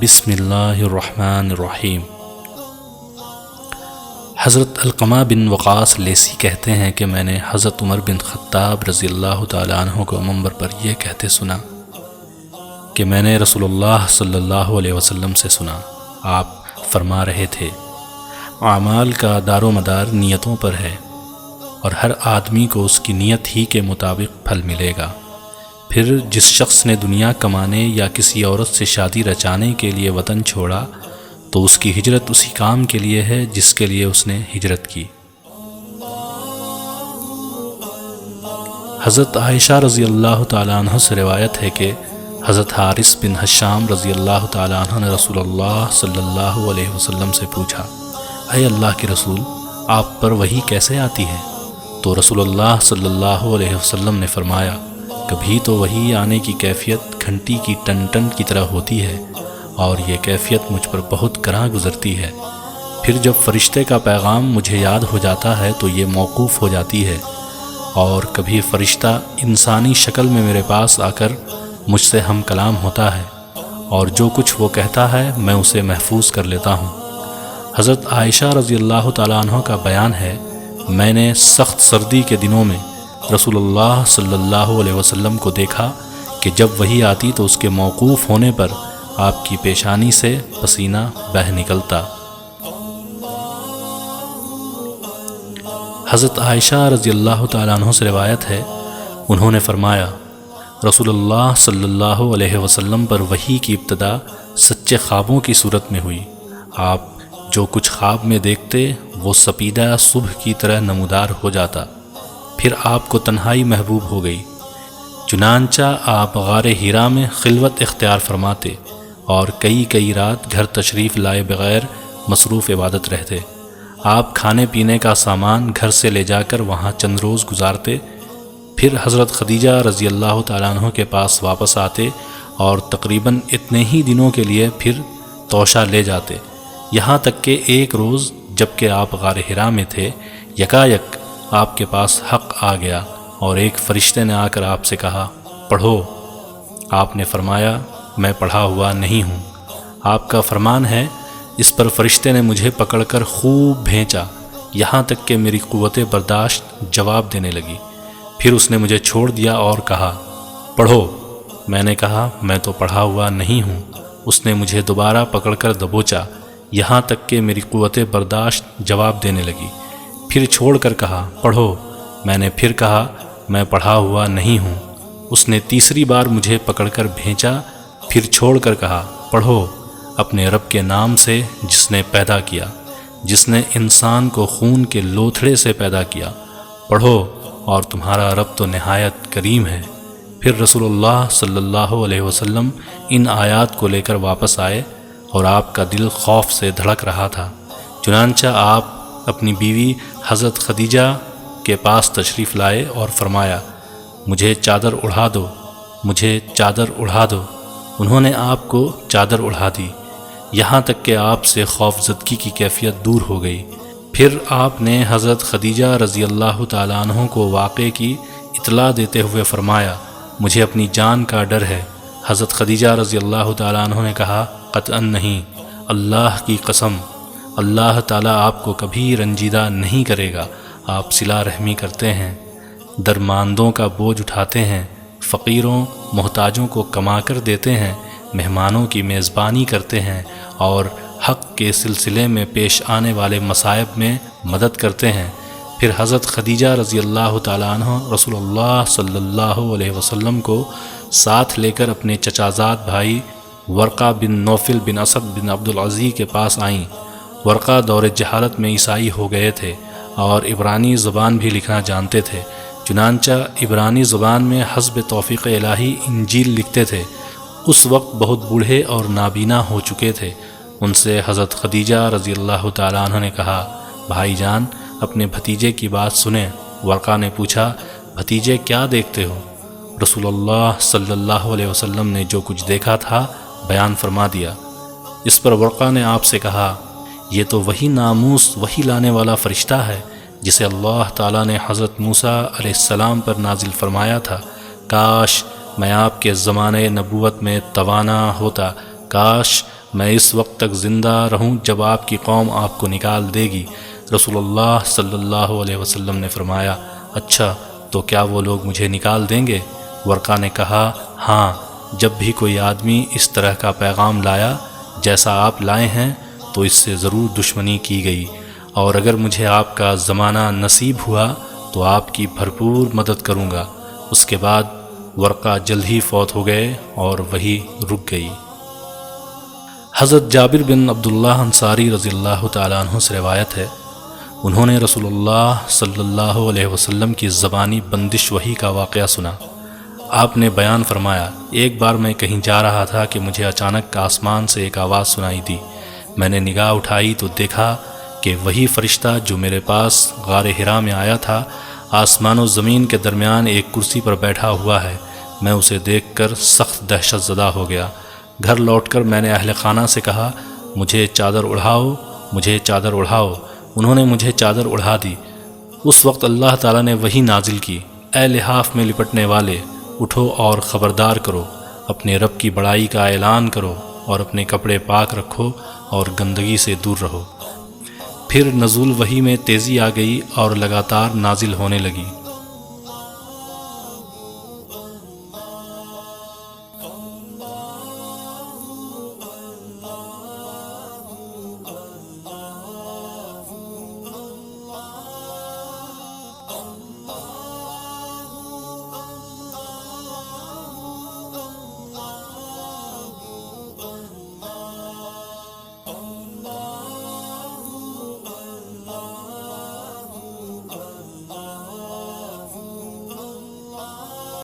بسم اللہ الرحمن الرحیم۔ حضرت علقمہ بن وقاص لیثی کہتے ہیں کہ میں نے حضرت عمر بن خطاب رضی اللہ تعالیٰ عنہ کو منبر پر یہ کہتے سنا کہ میں نے رسول اللہ صلی اللہ علیہ وسلم سے سنا، آپ فرما رہے تھے اعمال کا دار و مدار نیتوں پر ہے اور ہر آدمی کو اس کی نیت ہی کے مطابق پھل ملے گا۔ پھر جس شخص نے دنیا کمانے یا کسی عورت سے شادی رچانے کے لیے وطن چھوڑا تو اس کی ہجرت اسی کام کے لیے ہے جس کے لیے اس نے ہجرت کی۔ حضرت عائشہ رضی اللہ تعالیٰ عنہ سے روایت ہے کہ حضرت حارث بن حشام رضی اللہ تعالیٰ عنہ نے رسول اللہ صلی اللہ علیہ وسلم سے پوچھا، اے اللہ کے رسول، آپ پر وحی کیسے آتی ہے؟ تو رسول اللہ صلی اللہ علیہ وسلم نے فرمایا، کبھی تو وحی آنے کی کیفیت گھنٹی کی ٹن ٹن کی طرح ہوتی ہے اور یہ کیفیت مجھ پر بہت گراں گزرتی ہے۔ پھر جب فرشتے کا پیغام مجھے یاد ہو جاتا ہے تو یہ موقوف ہو جاتی ہے، اور کبھی فرشتہ انسانی شکل میں میرے پاس آ کر مجھ سے ہم کلام ہوتا ہے اور جو کچھ وہ کہتا ہے میں اسے محفوظ کر لیتا ہوں۔ حضرت عائشہ رضی اللہ تعالیٰ عنہ کا بیان ہے، میں نے سخت سردی کے دنوں میں رسول اللہ صلی اللہ علیہ وسلم کو دیکھا کہ جب وحی آتی تو اس کے موقوف ہونے پر آپ کی پیشانی سے پسینہ بہہ نکلتا۔ حضرت عائشہ رضی اللہ تعالیٰ عنہ سے روایت ہے، انہوں نے فرمایا، رسول اللہ صلی اللہ علیہ وسلم پر وحی کی ابتدا سچے خوابوں کی صورت میں ہوئی۔ آپ جو کچھ خواب میں دیکھتے وہ سپیدہ صبح کی طرح نمودار ہو جاتا۔ پھر آپ کو تنہائی محبوب ہو گئی، چنانچہ آپ غار حرا میں خلوت اختیار فرماتے اور کئی رات گھر تشریف لائے بغیر مصروف عبادت رہتے۔ آپ کھانے پینے کا سامان گھر سے لے جا کر وہاں چند روز گزارتے، پھر حضرت خدیجہ رضی اللہ تعالیٰ عنہ کے پاس واپس آتے اور تقریباً اتنے ہی دنوں کے لیے پھر توشہ لے جاتے، یہاں تک کہ ایک روز جب کہ آپ غار حرا میں تھے، یکایک آپ کے پاس حق آ گیا اور ایک فرشتے نے آ کر آپ سے کہا، پڑھو۔ آپ نے فرمایا، میں پڑھا ہوا نہیں ہوں۔ آپ کا فرمان ہے، اس پر فرشتے نے مجھے پکڑ کر خوب بھینچا یہاں تک کہ میری قوت برداشت جواب دینے لگی۔ پھر اس نے مجھے چھوڑ دیا اور کہا، پڑھو۔ میں نے کہا، میں تو پڑھا ہوا نہیں ہوں۔ اس نے مجھے دوبارہ پکڑ کر دبوچا یہاں تک کہ میری قوت برداشت جواب دینے لگی۔ پھر چھوڑ کر کہا، پڑھو۔ میں نے پھر کہا، میں پڑھا ہوا نہیں ہوں۔ اس نے تیسری بار مجھے پکڑ کر بھینچا، پھر چھوڑ کر کہا، پڑھو، اپنے رب کے نام سے جس نے پیدا کیا، جس نے انسان کو خون کے لوتھڑے سے پیدا کیا، پڑھو، اور تمہارا رب تو نہایت کریم ہے۔ پھر رسول اللہ صلی اللہ علیہ وسلم ان آیات کو لے کر واپس آئے اور آپ کا دل خوف سے دھڑک رہا تھا، چنانچہ آپ اپنی بیوی حضرت خدیجہ کے پاس تشریف لائے اور فرمایا، مجھے چادر اڑھا دو، مجھے چادر اڑھا دو۔ انہوں نے آپ کو چادر اڑھا دی، یہاں تک کہ آپ سے خوف زدگی کی کیفیت دور ہو گئی۔ پھر آپ نے حضرت خدیجہ رضی اللہ تعالیٰ عنہ کو واقعے کی اطلاع دیتے ہوئے فرمایا، مجھے اپنی جان کا ڈر ہے۔ حضرت خدیجہ رضی اللہ تعالیٰ عنہ نے کہا، قطعاً نہیں، اللہ کی قسم، اللہ تعالیٰ آپ کو کبھی رنجیدہ نہیں کرے گا۔ آپ صلہ رحمی کرتے ہیں، درماندوں کا بوجھ اٹھاتے ہیں، فقیروں محتاجوں کو کما کر دیتے ہیں، مہمانوں کی میزبانی کرتے ہیں اور حق کے سلسلے میں پیش آنے والے مصائب میں مدد کرتے ہیں۔ پھر حضرت خدیجہ رضی اللہ تعالیٰ عنہ رسول اللہ صلی اللہ علیہ وسلم کو ساتھ لے کر اپنے چچازاد بھائی ورقہ بن نوفل بن اسد بن عبدالعزیز کے پاس آئیں۔ ورقہ دور جہالت میں عیسائی ہو گئے تھے اور عبرانی زبان بھی لکھنا جانتے تھے، چنانچہ عبرانی زبان میں حسب توفیق الہی انجیل لکھتے تھے۔ اس وقت بہت بوڑھے اور نابینا ہو چکے تھے۔ ان سے حضرت خدیجہ رضی اللہ تعالیٰ عنہ نے کہا، بھائی جان، اپنے بھتیجے کی بات سنیں۔ ورقہ نے پوچھا، بھتیجے کیا دیکھتے ہو؟ رسول اللہ صلی اللہ علیہ وسلم نے جو کچھ دیکھا تھا بیان فرما دیا۔ اس پر ورقہ نے آپ سے کہا، یہ تو وہی ناموس وہی لانے والا فرشتہ ہے جسے اللہ تعالیٰ نے حضرت موسیٰ علیہ السلام پر نازل فرمایا تھا۔ کاش میں آپ کے زمانے نبوت میں توانا ہوتا، کاش میں اس وقت تک زندہ رہوں جب آپ کی قوم آپ کو نکال دے گی۔ رسول اللہ صلی اللہ علیہ وسلم نے فرمایا، اچھا تو کیا وہ لوگ مجھے نکال دیں گے؟ ورقہ نے کہا، ہاں، جب بھی کوئی آدمی اس طرح کا پیغام لایا جیسا آپ لائے ہیں تو اس سے ضرور دشمنی کی گئی، اور اگر مجھے آپ کا زمانہ نصیب ہوا تو آپ کی بھرپور مدد کروں گا۔ اس کے بعد ورقہ جلد ہی فوت ہو گئے اور وہی رک گئی۔ حضرت جابر بن عبداللہ انصاری رضی اللہ تعالیٰ عنہ سے روایت ہے، انہوں نے رسول اللہ صلی اللہ علیہ وسلم کی زبانی بندش وحی کا واقعہ سنا۔ آپ نے بیان فرمایا، ایک بار میں کہیں جا رہا تھا کہ مجھے اچانک آسمان سے ایک آواز سنائی دی۔ میں نے نگاہ اٹھائی تو دیکھا کہ وہی فرشتہ جو میرے پاس غار حرا میں آیا تھا آسمان و زمین کے درمیان ایک کرسی پر بیٹھا ہوا ہے۔ میں اسے دیکھ کر سخت دہشت زدہ ہو گیا۔ گھر لوٹ کر میں نے اہل خانہ سے کہا، مجھے چادر اڑھاؤ، مجھے چادر اڑھاؤ۔ انہوں نے مجھے چادر اڑھا دی۔ اس وقت اللہ تعالیٰ نے وحی نازل کی، اے لحاف میں لپٹنے والے، اٹھو اور خبردار کرو، اپنے رب کی بڑائی کا اعلان کرو اور اپنے کپڑے پاک رکھو اور گندگی سے دور رہو۔ پھر نزول وحی میں تیزی آ گئی اور لگاتار نازل ہونے لگی۔